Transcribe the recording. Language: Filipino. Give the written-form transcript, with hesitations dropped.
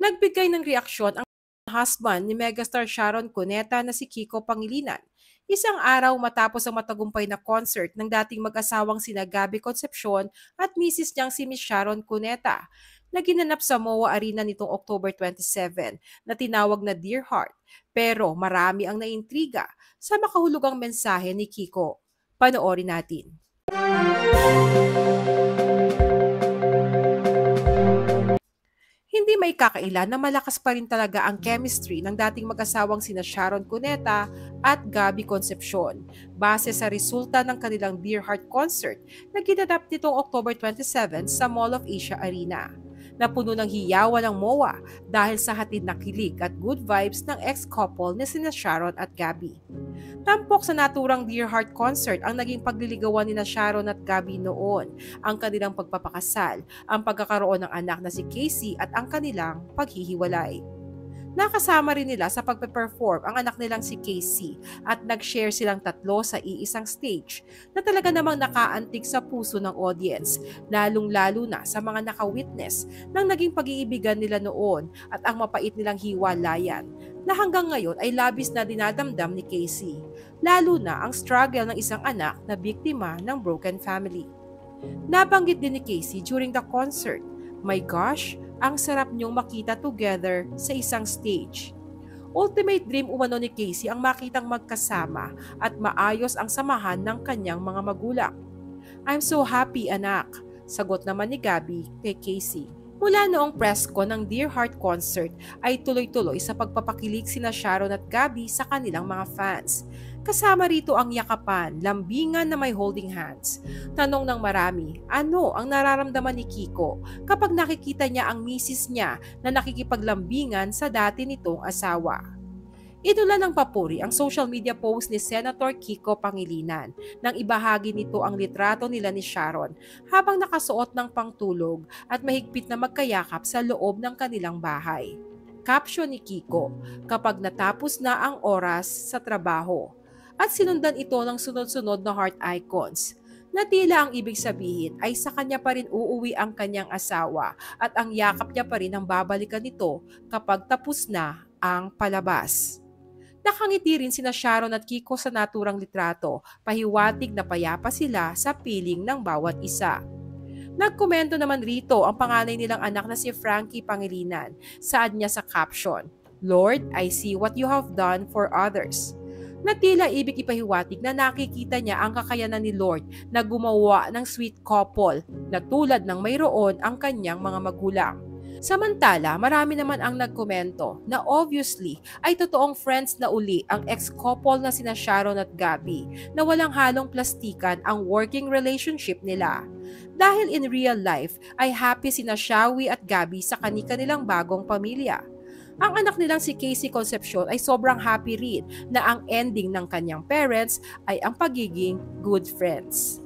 Nagbigay ng reaksyon ang husband ni megastar Sharon Cuneta na si Kiko Pangilinan. Isang araw matapos ang matagumpay na concert ng dating mag-asawang sina Gabby Concepcion at misis niyang si Miss Sharon Cuneta na ginanap sa MOA Arena nitong October 27 na tinawag na Dear Heart. Pero marami ang naintriga sa makahulugang mensahe ni Kiko. Panoorin natin. Hindi may kakaila na malakas pa rin talaga ang chemistry ng dating mag-asawang sina Sharon Cuneta at Gabby Concepcion base sa resulta ng kanilang Dear Heart concert na ginanap nitong October 27 sa Mall of Asia Arena. Napuno ng hiyawan ng MOA dahil sa hatid na kilig at good vibes ng ex-couple na sina Sharon at Gabby. Tampok sa naturang Dear Heart concert ang naging pagliligawan ni Sharon at Gabby noon, ang kanilang pagpapakasal, ang pagkakaroon ng anak na si Casey at ang kanilang paghihiwalay. Nakasama rin nila sa pagpe-perform ang anak nilang si Casey at nag-share silang tatlo sa iisang stage na talaga namang nakaantig sa puso ng audience, lalong-lalo na sa mga naka-witness ng naging pag-iibigan nila noon at ang mapait nilang hiwalayan na hanggang ngayon ay labis na dinadamdam ni Casey, lalo na ang struggle ng isang anak na biktima ng broken family. Nabanggit din ni Casey during the concert, "My gosh, ang sarap niyong makita together sa isang stage." Ultimate dream umano ni Casey ang makitang magkasama at maayos ang samahan ng kanyang mga magulang. "I'm so happy, anak," sagot naman ni Gabby kay Casey. Mula noong press ko ng Dear Heart concert ay tuloy-tuloy sa pagpapakilig sina Sharon at Gabby sa kanilang mga fans. Kasama rito ang yakapan, lambingan na may holding hands. Tanong ng marami, ano ang nararamdaman ni Kiko kapag nakikita niya ang misis niya na nakikipaglambingan sa dati nitong asawa? Inulan ng papuri ang social media post ni Senator Kiko Pangilinan nang ibahagi nito ang litrato nila ni Sharon habang nakasuot ng pangtulog at mahigpit na magkayakap sa loob ng kanilang bahay. Caption ni Kiko, "Kapag natapos na ang oras sa trabaho," at sinundan ito ng sunod-sunod na heart icons na tila ang ibig sabihin ay sa kanya pa rin uuwi ang kanyang asawa at ang yakap niya pa rin ang babalikan nito kapag tapos na ang palabas. Nakangiti rin sina Sharon at Kiko sa naturang litrato, pahiwatig na payapa sila sa piling ng bawat isa. Nagkomento naman rito ang panganay nilang anak na si Frankie Pangilinan. Saad niya sa caption, "Lord, I see what you have done for others." Na tila ibig ipahiwatig na nakikita niya ang kakayanan ni Lord na gumawa ng sweet couple na tulad ng mayroon ang kanyang mga magulang. Samantala, marami naman ang nagkomento na obviously ay totoong friends na uli ang ex-couple na sina Sharon at Gabby na walang halong plastikan ang working relationship nila. Dahil in real life ay happy sina Shawi at Gabby sa kanilang bagong pamilya. Ang anak nilang si Casey Concepcion ay sobrang happy rin na ang ending ng kanyang parents ay ang pagiging good friends.